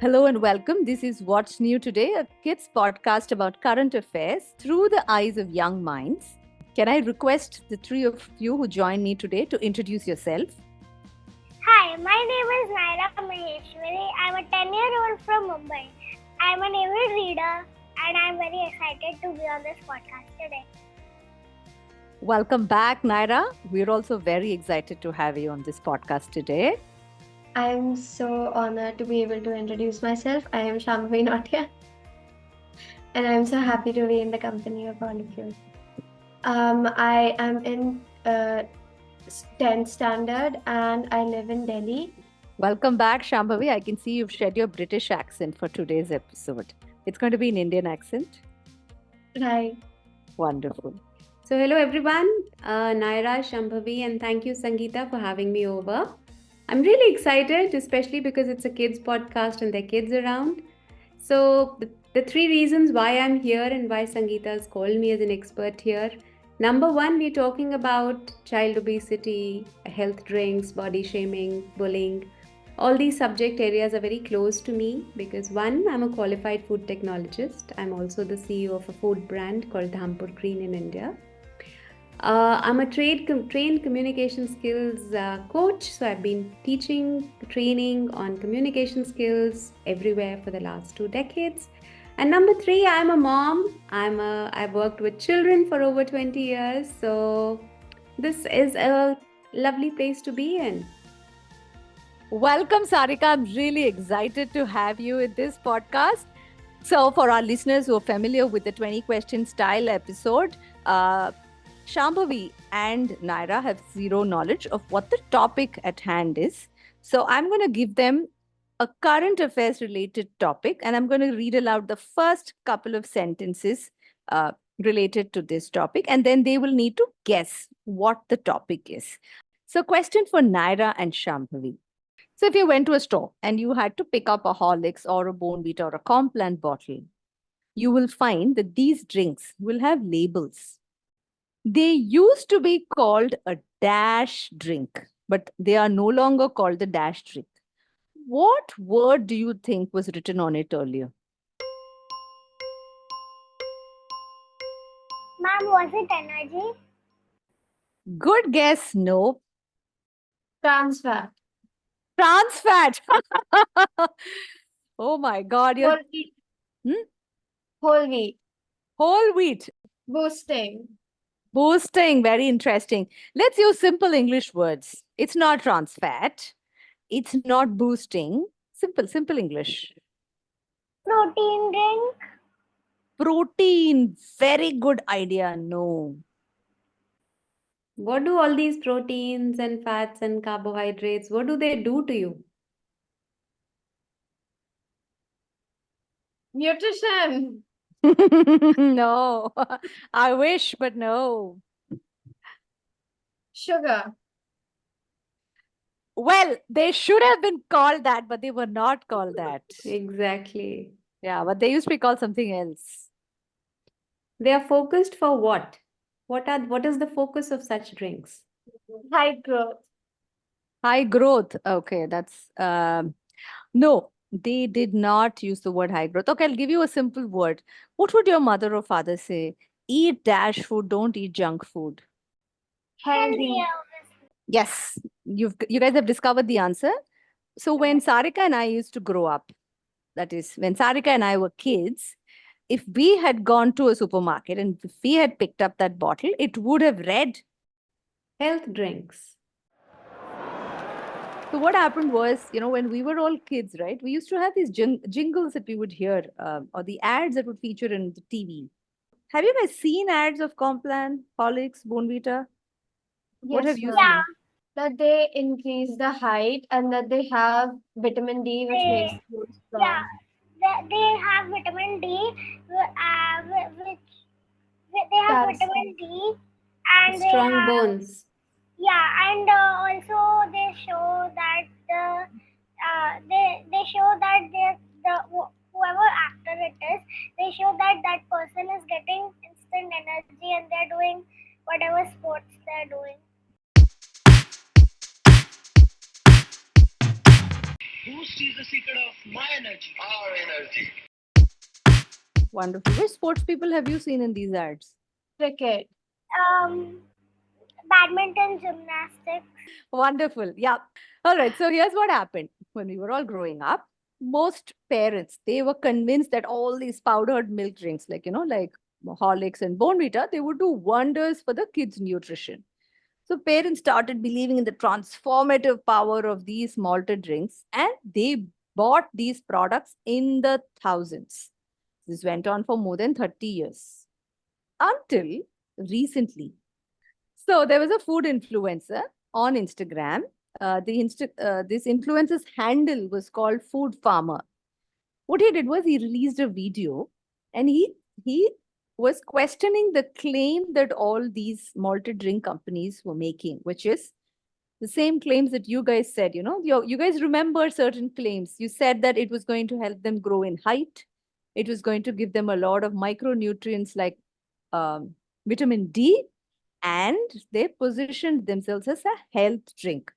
Hello and welcome. This is What's New Today, a kids podcast about current affairs through the eyes of young minds. Can I request the three of you who join me today to introduce yourself? Hi, my name is Nayra Maheshwari. I'm a 10-year-old from Mumbai. I'm an avid reader and I'm very excited to be on this podcast today. Welcome back, Nayra. We're also very excited to have you on this podcast today. I'm so honored to be able to introduce myself. I am Shambhavi Nautya, and I'm so happy to be in the company of all of you. I am in 10th standard and I live in Delhi. Welcome back, Shambhavi. I can see you've shed your British accent for today's episode. It's going to be an Indian accent. Right. Wonderful. So hello everyone, Nayra, Shambhavi, and thank you Sangeeta for having me over. I'm really excited, especially because it's a kids podcast and there are kids around. So the three reasons why I'm here and why Sangeeta has called me as an expert here. Number one, we're talking about child obesity, health drinks, body shaming, bullying. All these subject areas are very close to me because one, I'm a qualified food technologist. I'm also the CEO of a food brand called Dhampur Green in India. I'm a trained communication skills coach, so I've been teaching, training on communication skills everywhere for the last 2 decades. And number three, I'm a mom. I've worked with children for over 20 years, so this is a lovely place to be in. Welcome, Sarika. I'm really excited to have you in this podcast. So, for our listeners who are familiar with the 20 question style episode, Shambhavi and Nayra have zero knowledge of what the topic at hand is. So I'm going to give them a current affairs related topic and I'm going to read aloud the first couple of sentences related to this topic, and then they will need to guess what the topic is. So, question for Nayra and Shambhavi. So if you went to a store and you had to pick up a Horlicks or a Bournvita or a Complan bottle, you will find that these drinks will have labels. They used to be called a dash drink, but they are no longer called the dash drink. What word do you think was written on it earlier? Ma'am, was it energy? Good guess. No. Trans fat. Trans fat. Oh my God. Whole wheat. Whole wheat. Whole wheat. Boosting. Boosting. Very interesting. Let's use simple English words. It's not trans fat. It's not boosting. Simple English. Protein drink? Protein. Very good idea. No. What do all these proteins and fats and carbohydrates, what do they do to you? Nutrition. No. I wish, but no. Sugar. Well, they should have been called that, but they were not called that. Exactly. Yeah, but they used to be called something else. They are focused for what? What is the focus of such drinks? High growth. High growth. Okay, that's no, they did not use the word high growth. Okay, I'll give you a simple word. What would your mother or father say? Eat dash food, don't eat junk food. Healthy. Yes, you guys have discovered the answer. So when Sarika and I used to grow up, that is, when Sarika and I were kids, if we had gone to a supermarket and if we had picked up that bottle, it would have read Health drinks. So what happened was, when we were all kids, right, we used to have these jingles that we would hear or the ads that would feature in the TV. Have you guys seen ads of Complan, Horlicks, Bournvita? What have you ma'am. seen? That they increase the height and that they have vitamin D, which makes you strong. Yeah, they have vitamin D, which they have That's vitamin D, and they Strong have, bones. yeah, and also they show that they show that whoever actor it is, they show that that person is getting instant energy and they're doing whatever sports they're doing. Who Boost is the secret of my energy. Our energy. Wonderful. Which sports people have you seen in these ads? Cricket. Badminton, gymnastics. Wonderful. Yeah. All right. So here's what happened when we were all growing up. Most parents, they were convinced that all these powdered milk drinks, like, like Horlicks and Bournvita, they would do wonders for the kids' nutrition. So parents started believing in the transformative power of these malted drinks and they bought these products in the thousands. This went on for more than 30 years until recently. So there was a food influencer on Instagram. This influencer's handle was called Food Farmer. What he did was he released a video and he was questioning the claim that all these malted drink companies were making, which is the same claims that you guys said. You guys remember certain claims. You said that it was going to help them grow in height. It was going to give them a lot of micronutrients like vitamin D, and they positioned themselves as a health drink.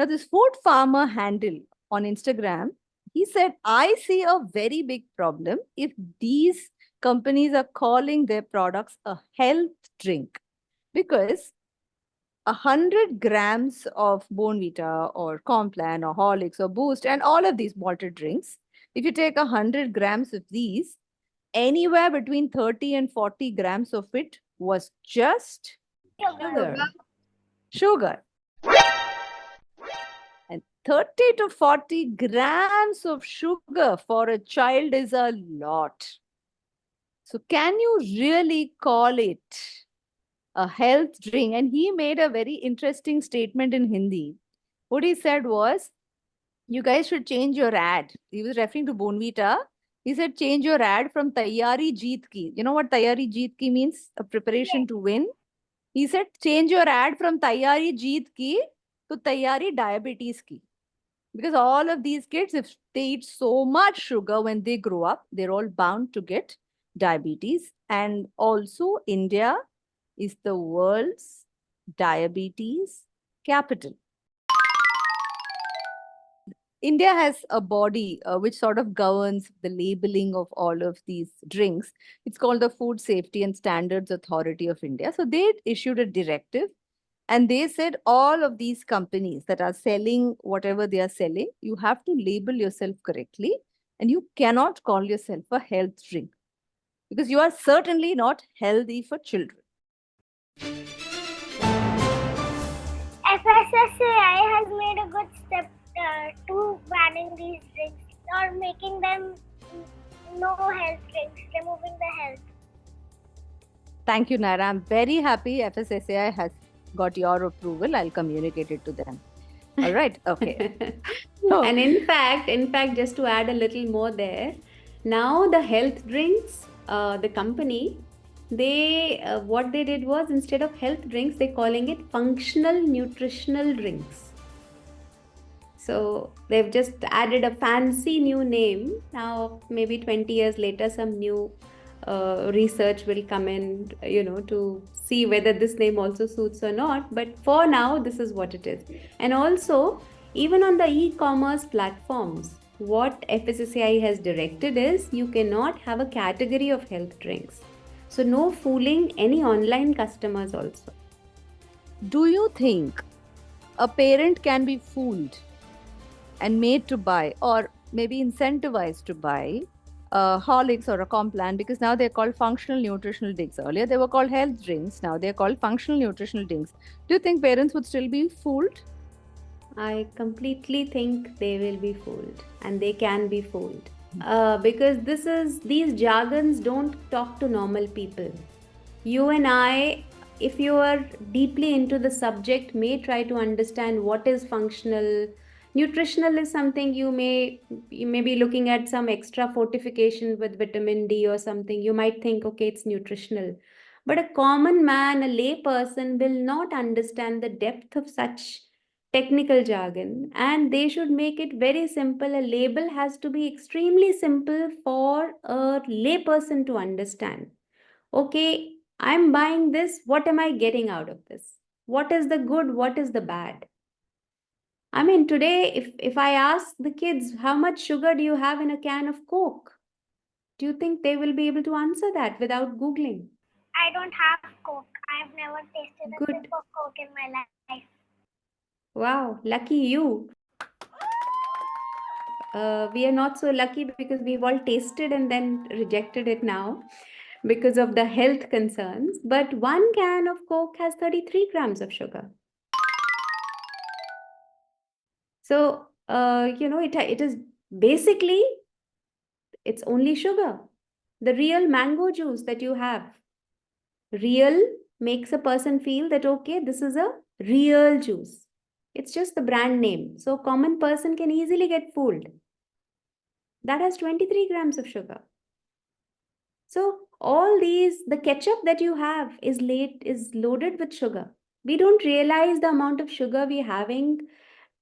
Now, this Food Farmer handle on Instagram, he said, I see a very big problem if these companies are calling their products a health drink, because 100 grams of Bournvita or Complan or Horlicks or Boost and all of these malted drinks, if you take 100 grams of these, anywhere between 30 and 40 grams of it was just Sugar. sugar. And 30 to 40 grams of sugar for a child is a lot. So can you really call it a health drink? And he made a very interesting statement in Hindi. What he said was, you guys should change your ad. He was referring to Bournvita. He said, change your ad from Tayyari Jeet Ki. You know what Tayyari Jeet Ki means? A preparation to win. He said, change your ad from Tayyari Jeet Ki to Tayyari Diabetes Ki. Because all of these kids, if they eat so much sugar when they grow up, they're all bound to get diabetes. And also, India is the world's diabetes capital. India has a body which sort of governs the labeling of all of these drinks. It's called the Food Safety and Standards Authority of India. So they issued a directive and they said all of these companies that are selling whatever they are selling, you have to label yourself correctly and you cannot call yourself a health drink because you are certainly not healthy for children. FSSAI has made a good step to banning these drinks or making them no health drinks, removing the health. Thank you, Nayra. I'm very happy FSSAI has got your approval. I'll communicate it to them. All right. Okay. And in fact, just to add a little more there, now the health drinks, the company, they what they did was instead of health drinks, they're calling it functional nutritional drinks. So they've just added a fancy new name. Now, maybe 20 years later, some new research will come in, to see whether this name also suits or not. But for now, this is what it is. And also, even on the e-commerce platforms, what FSSAI has directed is you cannot have a category of health drinks. So no fooling any online customers also. Do you think a parent can be fooled and made to buy or maybe incentivized to buy Horlicks or a Complan because now they're called functional nutritional drinks? Earlier they were called health drinks. Now they're called functional nutritional drinks. Do you think parents would still be fooled? I completely think they will be fooled and they can be fooled. Because these jargons don't talk to normal people. You and I, if you are deeply into the subject, may try to understand what is functional. Nutritional is something you may be looking at some extra fortification with vitamin D or something. You might think, okay, it's nutritional. But a common man, a lay person will not understand the depth of such technical jargon, and they should make it very simple. A label has to be extremely simple for a lay person to understand. Okay, I'm buying this. What am I getting out of this? What is the good? What is the bad? I mean, today, if I ask the kids, how much sugar do you have in a can of Coke? Do you think they will be able to answer that without Googling? I don't have Coke. I've never tasted a Good. sip of Coke in my life. Wow, lucky you. We are not so lucky because we've all tasted and then rejected it now because of the health concerns. But one can of Coke has 33 grams of sugar. So, it is basically, it's only sugar. The real mango juice that you have, real makes a person feel that, okay, this is a real juice. It's just the brand name. So, common person can easily get fooled. That has 23 grams of sugar. So all these, the ketchup that you have is loaded with sugar. We don't realize the amount of sugar we're having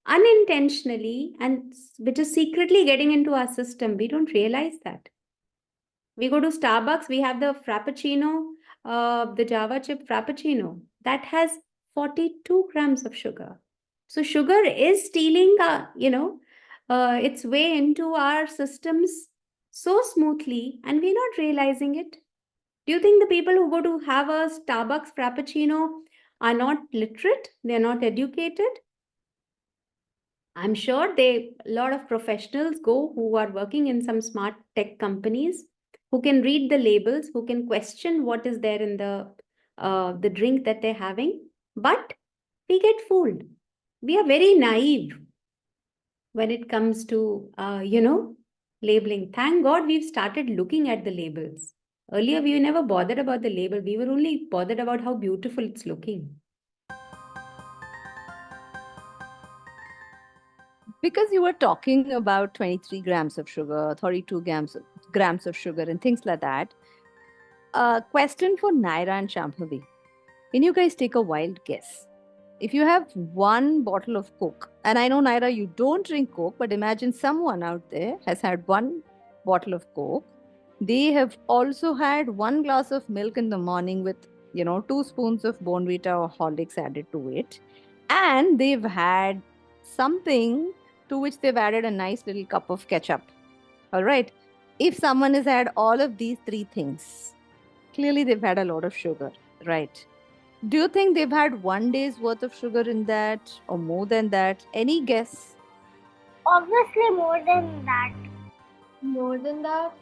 unintentionally, and which is secretly getting into our system. We don't realize that. We go to Starbucks, we have the Frappuccino, the Java chip Frappuccino. That has 42 grams of sugar. So sugar is stealing, its way into our systems so smoothly, and we're not realizing it. Do you think the people who go to have a Starbucks Frappuccino are not literate? They're not educated? I'm sure a lot of professionals go who are working in some smart tech companies, who can read the labels, who can question what is there in the drink that they're having. But we get fooled. We are very naive when it comes to labeling. Thank God we've started looking at the labels. Earlier, we were never bothered about the label. We were only bothered about how beautiful it's looking. Because you were talking about 23 grams of sugar, 32 grams of sugar, and things like that. A question for Nayra and Shambhavi. Can you guys take a wild guess? If you have one bottle of Coke, and I know, Nayra, you don't drink Coke, but imagine someone out there has had one bottle of Coke. They have also had one glass of milk in the morning with, 2 spoons of Bournvita or Horlicks added to it. And they've had something to which they've added a nice little cup of ketchup. All right. If someone has had all of these three things, clearly they've had a lot of sugar, right? Do you think they've had 1 day's worth of sugar in that or more than that? Any guess? Obviously, more than that. More than that,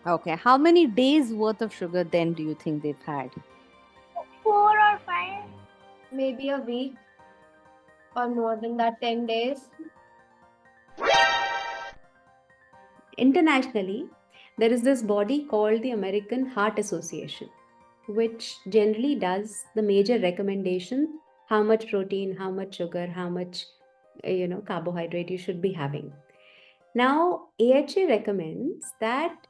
Okay. How many days worth of sugar then do you think they've had? 4 or 5. maybe a week, or more than that, 10 days. Internationally, there is this body called the American Heart Association, which generally does the major recommendation how much protein, how much sugar, how much carbohydrate you should be having. Now, AHA recommends that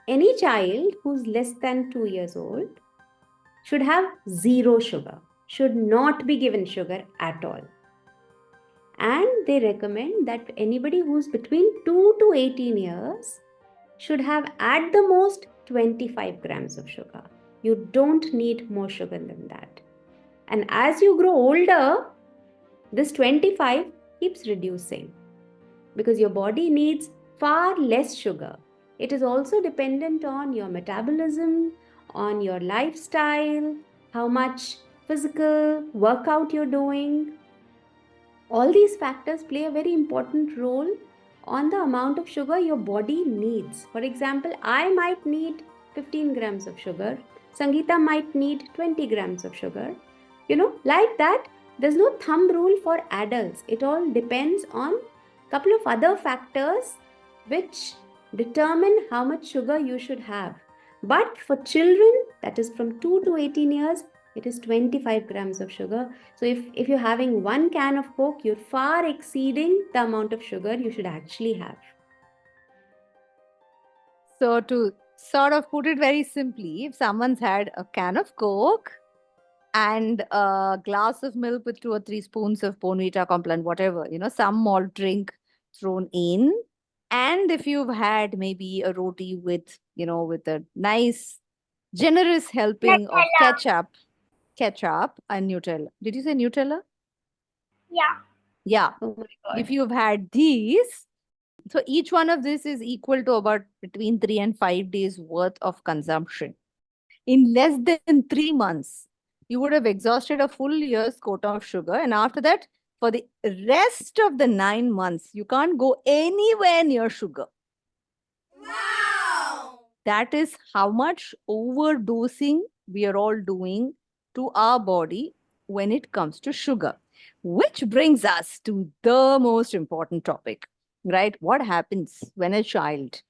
any child who's less than 2 years old should have zero sugar, should not be given sugar at all. And they recommend that anybody who's between 2 to 18 years should have at the most 25 grams of sugar. You don't need more sugar than that. And as you grow older, this 25 keeps reducing because your body needs far less sugar. It is also dependent on your metabolism, on your lifestyle, how much physical workout you're doing. All these factors play a very important role on the amount of sugar your body needs. For example, I might need 15 grams of sugar. Sangeeta might need 20 grams of sugar. Like that, there's no thumb rule for adults. It all depends on a couple of other factors which determine how much sugar you should have. But for children, that is from 2 to 18 years, it is 25 grams of sugar. So if you're having one can of Coke, you're far exceeding the amount of sugar you should actually have. So, to sort of put it very simply, if someone's had a can of Coke and a glass of milk with 2 or 3 spoons of Bournvita, Complan, whatever, some malt drink thrown in, and if you've had maybe a roti with, with a nice, generous helping of Nutella. ketchup and Nutella. Did you say Nutella? Yeah. Yeah. Oh my God. If you've had these, so each one of this is equal to about between 3 and 5 days worth of consumption. In less than 3 months, you would have exhausted a full year's quota of sugar. And after that, for the rest of the 9 months, you can't go anywhere near sugar. That is how much overdosing we are all doing to our body when it comes to sugar. Which brings us to the most important topic, right? What happens when a child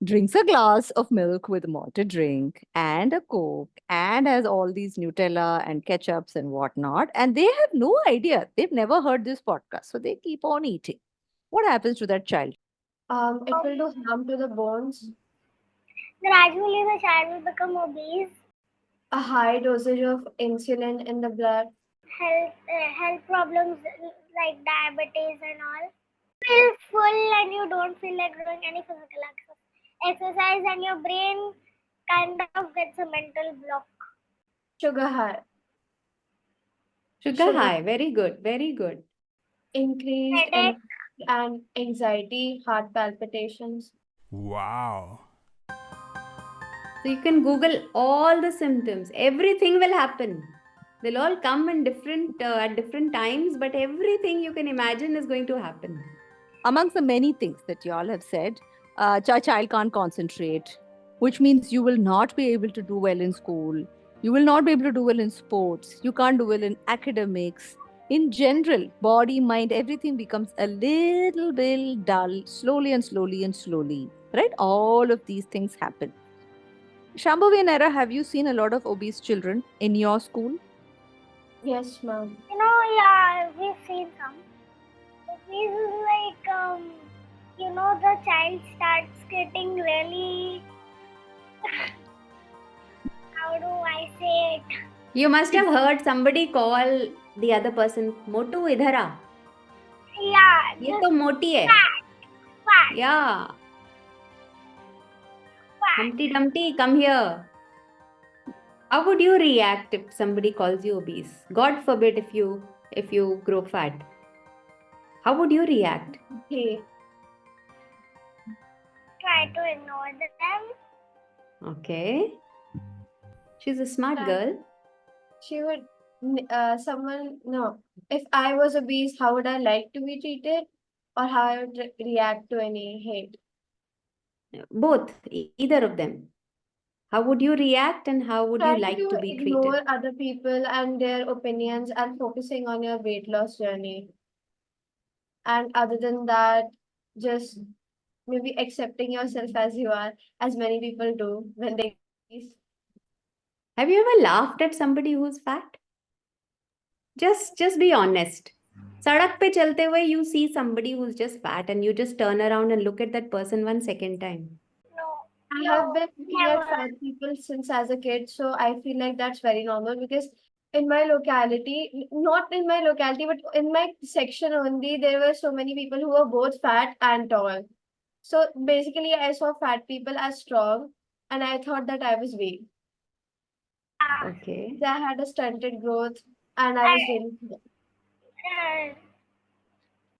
drinks a glass of milk with a malted drink and a Coke and has all these Nutella and ketchups and whatnot, and they have no idea. They've never heard this podcast, so they keep on eating. What happens to that child? It will do harm to the bones. Gradually, the child will become obese. A high dosage of insulin in the blood. Health problems like diabetes and all. Feel full and you don't feel like doing any physical exercise, and your brain kind of gets a mental block. Sugar high. Sugar high. Very good. Very good. Increased Headache. and anxiety, heart palpitations. Wow. So you can Google all the symptoms. Everything will happen. They'll all come in different at different times, but everything you can imagine is going to happen. Amongst the many things that you all have said, a child can't concentrate, which means you will not be able to do well in school. You will not be able to do well in sports. You can't do well in academics. In general, body, mind, everything becomes a little bit dull, slowly and slowly and slowly. Right? All of these things happen. Shambhavi and Nayra, have you seen a lot of obese children in your school? Yes, ma'am. Yeah, we've seen some. Obese is like, the child starts getting really. How do I say it? You must have heard somebody call the other person, Motu idhar aa. Yeah, ये just तो मोटी है. fat. Yeah. Humpty Dumpty, come here. How would you react if somebody calls you obese? God forbid if you grow fat. How would you react? Hey, Try to ignore them. Okay. She's a smart girl. she would, if I was obese, how would I like to be treated? Or how I would react to any hate? Both, either of them. How would you react and how would you Try like to to be ignore treated? other people and their opinions and focusing on your weight loss journey. And other than that, just maybe accepting yourself as you are, as many people do when they. Have you ever laughed at somebody who's fat? Just be honest. Sadak pe chalte hue, you see somebody who's just fat and you just turn around and look at that person one second time. No. I have been near Never. fat people since as a kid, so I feel like that's very normal because in my locality, not in my locality, but in my section only, there were so many people who were both fat and tall. So basically, I saw fat people as strong, and I thought that I was weak. Okay. I had a stunted growth, and I was really. Uh,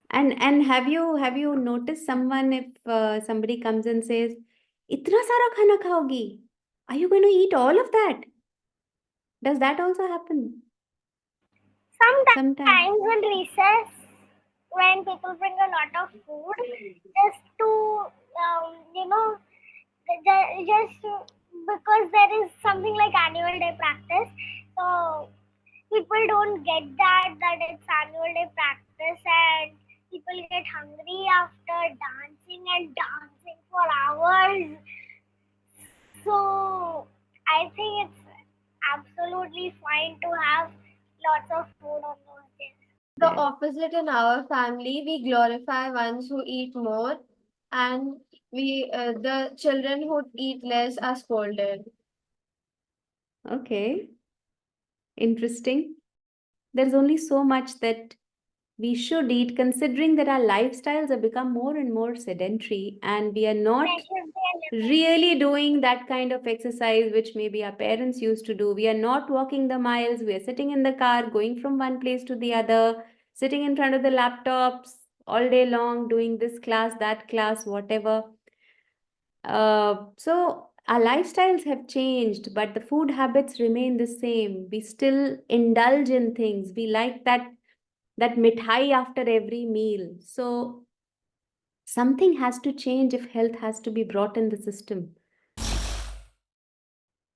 And have you noticed someone if somebody comes and says, "Itna sara khana khaogi? Are you going to eat all of that?" Does that also happen? Sometimes. Sometimes in recess, when people bring a lot of food, just to, just because there is something like annual day practice, so people don't get that it's annual day practice, and people get hungry after dancing and dancing for hours. So I think it's absolutely fine to have lots of food on those days. The opposite in our family, we glorify ones who eat more, and the children who eat less are scolded. Okay. Interesting. There's only so much that we should eat, considering that our lifestyles have become more and more sedentary and we are not There should be a limit. really doing that kind of exercise which maybe our parents used to do. We are not walking the miles, we are sitting in the car, going from one place to the other. sitting in front of the laptops all day long, doing this class, that class, whatever. So our lifestyles have changed, but the food habits remain the same. We still indulge in things. We like that mithai after every meal. So something has to change if health has to be brought in the system.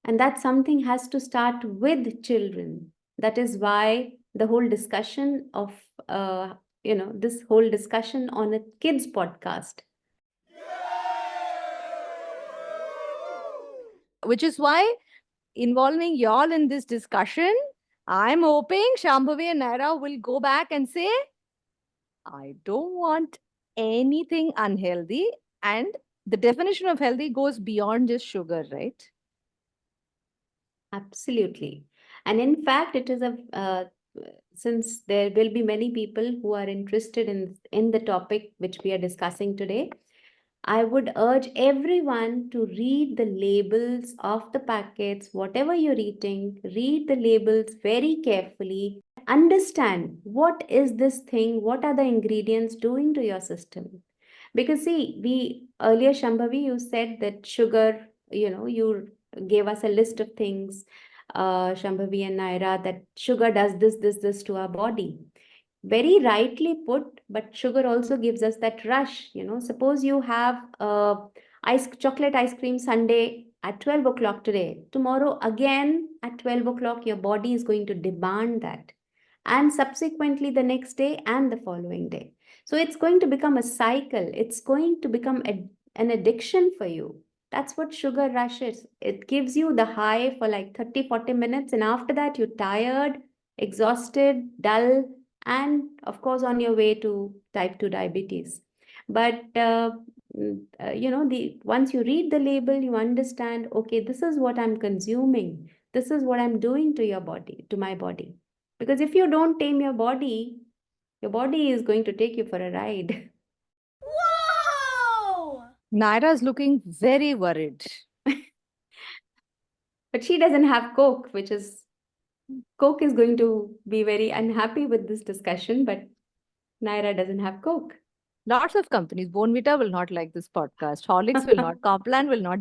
And that something has to start with children. That is why the whole discussion of, this whole discussion on a kids podcast. Which is why involving y'all in this discussion, I'm hoping Shambhavi and Nayra will go back and say, I don't want anything unhealthy. And the definition of healthy goes beyond just sugar, right? Absolutely. And in fact, it is since there will be many people who are interested in the topic which we are discussing today, I would urge everyone to read the labels of the packets, whatever you're eating, read the labels very carefully, understand what is this thing, what are the ingredients doing to your system. Because see, we earlier, Shambhavi, you said that sugar, you gave us a list of things, Shambhavi and Nayra, that sugar does this to our body. Very rightly put, but sugar also gives us that rush. Suppose you have chocolate ice cream sundae at 12 o'clock today. Tomorrow again at 12 o'clock, your body is going to demand that. And subsequently the next day and the following day. So it's going to become a cycle. It's going to become an addiction for you. That's what sugar rush is. It gives you the high for like 30, 40 minutes. And after that, you're tired, exhausted, dull, and of course, on your way to type 2 diabetes. But, once you read the label, you understand, okay, this is what I'm consuming. This is what I'm doing to my body. Because if you don't tame your body is going to take you for a ride. Whoa! Nayra is looking very worried. But she doesn't have Coke, Coke is going to be very unhappy with this discussion, but Nayra doesn't have Coke. Lots of companies. Bournvita will not like this podcast. Horlicks will not. Complan will not.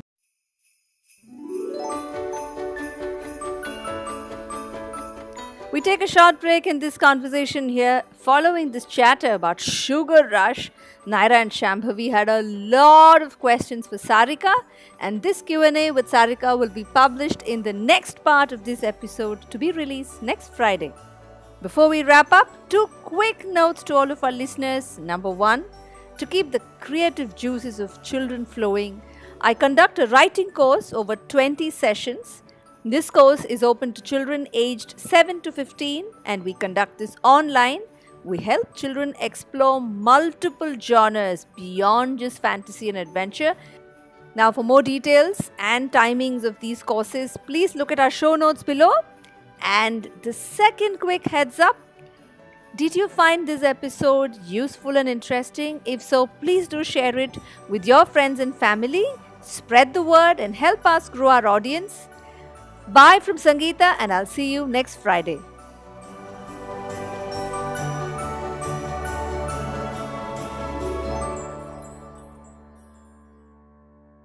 We take a short break in this conversation here. Following this chatter about sugar rush, Nayra and Shambhavi had a lot of questions for Sarika, and this Q&A with Sarika will be published in the next part of this episode to be released next Friday. Before we wrap up, 2 quick notes to all of our listeners. Number 1, to keep the creative juices of children flowing, I conduct a writing course over 20 sessions. This course is open to children aged 7 to 15, and we conduct this online. We help children explore multiple genres beyond just fantasy and adventure. Now, for more details and timings of these courses, please look at our show notes below. And the second quick heads up, did you find this episode useful and interesting? If so, please do share it with your friends and family. Spread the word and help us grow our audience. Bye from Sangeeta, and I'll see you next Friday.